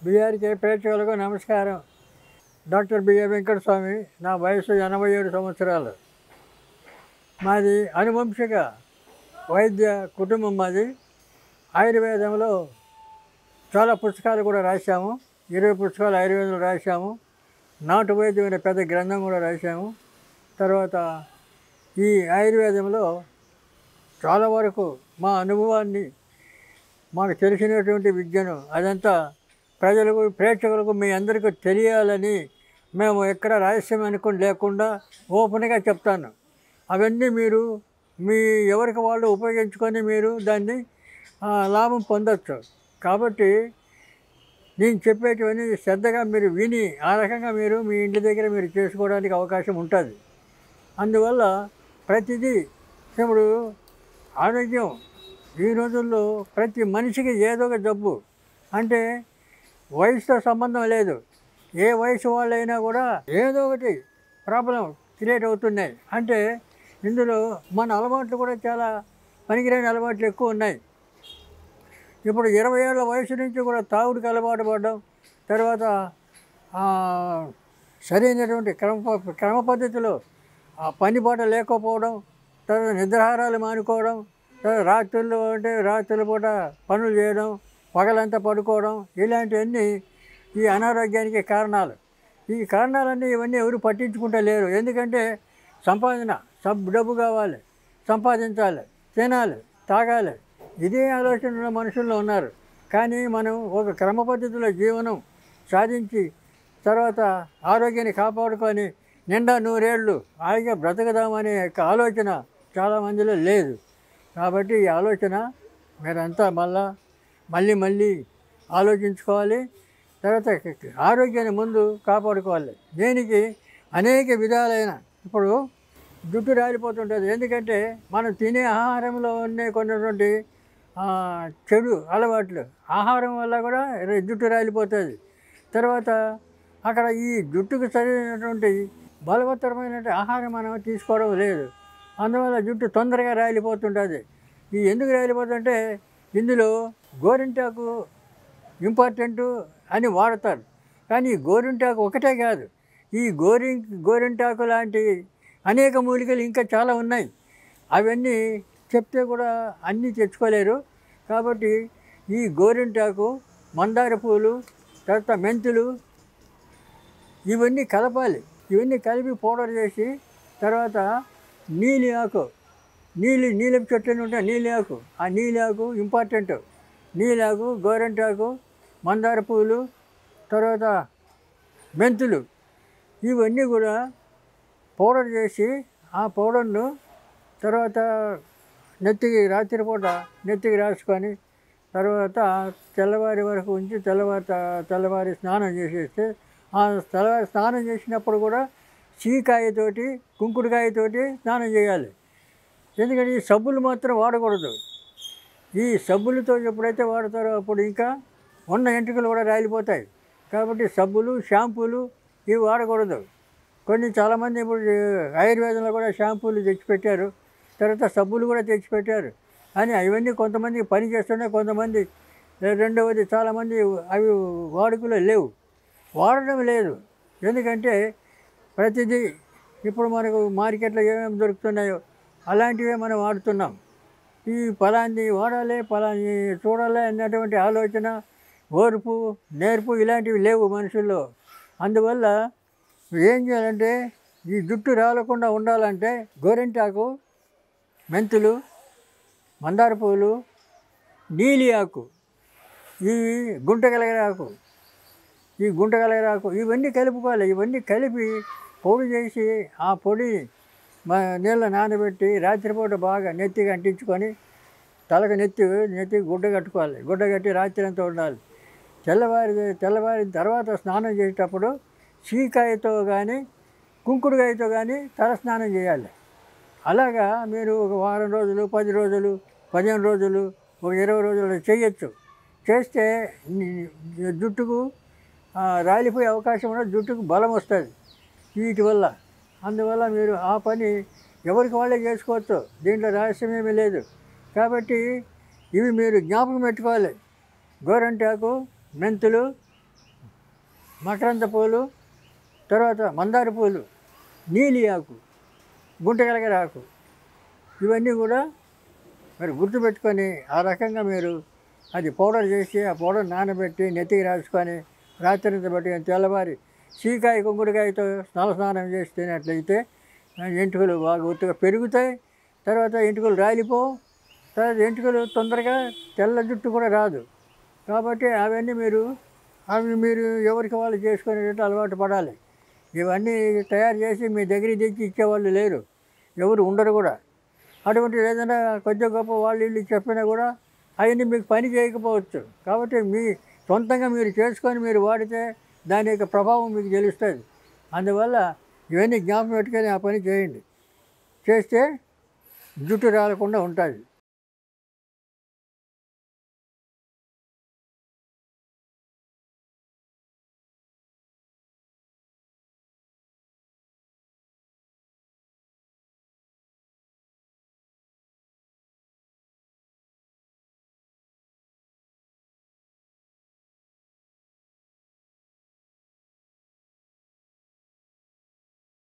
BRK ప్రేక్షకులకు నమస్కారం. Doctor B A Venkataswamy. నా వయసు 87 సంవత్సరాలు. మాది అనువంశిక వైద్య కుటుంబం. మాది ఆయుర్వేదంలో చాలా పుస్తకాలు కూడా రాశాము. 20 పుస్తకాలు ఆయుర్వేదంలో రాశాము. నాటు వైద్యం అనే పెద్ద గ్రంథం కూడా రాశాము. తర్వాత ఈ ఆయుర్వేదంలో చాలా వరకు మా అనుభవాన్ని, మాకు తెలిసినటువంటి విద్యను అదంతా ప్రజలకు, ప్రేక్షకులకు, మీ అందరికీ తెలియాలని మేము ఎక్కడ రహస్యం అనుకుని లేకుండా ఓపెన్గా చెప్తాను. అవన్నీ మీరు మీ ఎవరికి వాళ్ళు ఉపయోగించుకొని మీరు దాన్ని లాభం పొందొచ్చు. కాబట్టి నేను చెప్పేటివన్నీ శ్రద్ధగా మీరు విని ఆ రకంగా మీరు మీ ఇంటి దగ్గర మీరు చేసుకోవడానికి అవకాశం ఉంటుంది. అందువల్ల ప్రతిదీ ఇప్పుడు ఆరోగ్యం ఈ రోజుల్లో ప్రతి మనిషికి ఏదో ఒక జబ్బు, అంటే వయసుతో సంబంధం లేదు. ఏ వయసు వాళ్ళైనా కూడా ఏదో ఒకటి ప్రాబ్లం క్రియేట్ అవుతున్నాయి. అంటే ఇందులో మన అలవాట్లు కూడా చాలా పనికిరాని అలవాట్లు ఎక్కువ ఉన్నాయి. ఇప్పుడు 20 ఏళ్ళ వయసు నుంచి కూడా తాగుడికి అలవాటు పడడం, తర్వాత సరైనటువంటి క్రమ పద్ధతిలో పని పాట లేకపోవడం, తర్వాత నిద్రాహారాలు మానుకోవడం, తర్వాత రాత్రుల పూట పనులు చేయడం, పగలంతా పడుకోవడం, ఇలాంటివన్నీ ఈ అనారోగ్యానికి కారణాలు. ఈ కారణాలన్నీ ఇవన్నీ ఎవరు పట్టించుకుంటూ లేరు. ఎందుకంటే సంపాదన, డబ్బు కావాలి, సంపాదించాలి, తినాలి, తాగాలి, ఇదే ఆలోచన మనుషుల్లో ఉన్నారు. కానీ మనం ఒక క్రమ పద్ధతిలో జీవనం సాధించి తర్వాత ఆరోగ్యాన్ని కాపాడుకొని నిండా 100 ఏళ్ళు హాయిగా బ్రతకదామనే యొక్క ఆలోచన చాలామందిలో లేదు. కాబట్టి ఈ ఆలోచన మీరంతా మళ్ళీ ఆలోచించుకోవాలి. తర్వాత ఆరోగ్యాన్ని ముందు కాపాడుకోవాలి. దీనికి అనేక విధాలైన, ఇప్పుడు జుట్టు రాలిపోతుంటుంది. ఎందుకంటే మనం తినే ఆహారంలో ఉండే కొన్నటువంటి చెడు అలవాట్లు, ఆహారం వల్ల కూడా జుట్టు రాలిపోతుంది. తర్వాత అక్కడ ఈ జుట్టుకు సరైనటువంటి బలవత్తరమైన ఆహారం మనం తీసుకోవడం లేదు. అందువల్ల జుట్టు తొందరగా రాలిపోతుంటుంది. ఈ ఎందుకు రాలిపోతుందంటే ఇందులో గోరింటాకు ఇంపార్టెంటు అని వాడతారు. కానీ ఈ గోరింటాకు ఒకటే కాదు, ఈ గోరింటాకు లాంటి అనేక మూలికలు ఇంకా చాలా ఉన్నాయి. అవన్నీ చెప్తే కూడా అన్నీ తెచ్చుకోలేరు. కాబట్టి ఈ గోరింటాకు, మందార పూలు, తర్వాత మెంతులు, ఇవన్నీ కలపాలి. ఇవన్నీ కలిపి పౌడర్ చేసి తర్వాత నీలి ఆకు, నీలపు చెట్లు ఉంటాయి, నీలి ఆకు, ఆ నీలి ఆకు ఇంపార్టెంట్. నీలాకు, గోరింటాకు, మందార పూలు, తర్వాత మెంతులు, ఇవన్నీ కూడా పౌడర్ చేసి ఆ పౌడర్ను తర్వాత రాత్రిపూట నెత్తికి రాసుకొని తర్వాత తెల్లవారి వరకు ఉంచి తెల్లవారి స్నానం చేసేస్తే, ఆ తెల్లవారి స్నానం చేసినప్పుడు కూడా చీకాయతోటి, కుంకుడుకాయతోటి స్నానం చేయాలి. ఎందుకంటే ఈ సబ్బులు మాత్రం వాడకూడదు. ఈ సబ్బులతో ఎప్పుడైతే వాడతారో అప్పుడు ఇంకా ఉన్న ఎంట్రుకలు కూడా రాలిపోతాయి. కాబట్టి సబ్బులు, షాంపూలు ఇవి వాడకూడదు. చాలామంది ఇప్పుడు ఆయుర్వేదంలో కూడా షాంపూలు తెచ్చిపెట్టారు, తర్వాత సబ్బులు కూడా తెచ్చిపెట్టారు. అని అవన్నీ కొంతమంది పని చేస్తుంటే కొంతమంది, రెండవది చాలామంది అవి వాడుకలో లేవు, వాడడం లేదు. ఎందుకంటే ప్రతిదీ ఇప్పుడు మనకు మార్కెట్లో ఏమేమి దొరుకుతున్నాయో అలాంటివే మనం వాడుతున్నాం. ఈ ఫలాన్ని వాడాలి, ఫలాన్ని చూడాలి అన్నటువంటి ఆలోచన, ఓర్పు, నేర్పు ఇలాంటివి లేవు మనుషుల్లో. అందువల్ల ఏం చేయాలంటే ఈ జుట్టు రాలకుండా ఉండాలంటే గోరింటాకు, మెంతులు, మందార పూలు, నీలి ఆకు, ఈ గుంటగలగరాకు ఇవన్నీ కలుపుకోవాలి. ఇవన్నీ కలిపి పొడి చేసి ఆ పొడి నీళ్ళ నానబెట్టి రాత్రిపూట బాగా నెత్తికి అంటించుకొని తలకు నెత్తి గుడ్డ కట్టుకోవాలి. గుడ్డ కట్టి రాత్రి అంతా ఉండాలి. తెల్లవారిన తర్వాత స్నానం చేసేటప్పుడు చీకాయతో కానీ కుంకుడుకాయతో కానీ తల స్నానం చేయాలి. అలాగా మీరు ఒక వారం రోజులు, 10 రోజులు, 15 రోజులు, ఒక 20 రోజులు చేయొచ్చు. చేస్తే జుట్టుకు రాలిపోయే అవకాశం ఉన్న, జుట్టుకు బలం వస్తుంది వీటి వల్ల. అందువల్ల మీరు ఆ పని ఎవరికి వాళ్ళే చేసుకోవచ్చు, దీంట్లో రహస్యమేమీ లేదు. కాబట్టి ఇవి మీరు జ్ఞాపకం పెట్టుకోవాలి. గోరింటాకు, మెంతులు, మకరంద పూలు, తర్వాత మందార పూలు, నీలి ఆకు, గుంటగలగర ఆకు, ఇవన్నీ కూడా మీరు గుర్తుపెట్టుకొని ఆ రకంగా మీరు అది పౌడర్ చేసి ఆ పౌడర్ నానబెట్టి నెత్తికి రాసుకొని రాత్రి పెట్టుకొని తెల్లవారి చీకాయ కుంకుడుకాయతో స్నానం చేసి తినట్లయితే ఎంటుకలు బాగా ఒత్తుగా పెరుగుతాయి. తర్వాత ఎంటుకలు రాలిపోవు. తర్వాత ఎంటుకలు తొందరగా తెల్ల జుట్టు కూడా రాదు. కాబట్టి అవి మీరు ఎవరికి వాళ్ళు చేసుకునేటట్టు అలవాటు పడాలి. ఇవన్నీ తయారు చేసి మీ దగ్గరికి తెచ్చి ఇచ్చేవాళ్ళు లేరు, ఎవరు ఉండరు కూడా. అటువంటి ఏదైనా కొద్దిగా గొప్ప వాళ్ళు వీళ్ళు చెప్పినా కూడా అవన్నీ మీకు పని చేయకపోవచ్చు. కాబట్టి మీ సొంతంగా మీరు చేసుకొని మీరు వాడితే దాని యొక్క ప్రభావం మీకు తెలుస్తుంది. అందువల్ల ఇవన్నీ జ్ఞాపకం పెట్టుకొని ఆ పని చేయండి. చేస్తే జుట్టు రాలకుండా ఉంటుంది.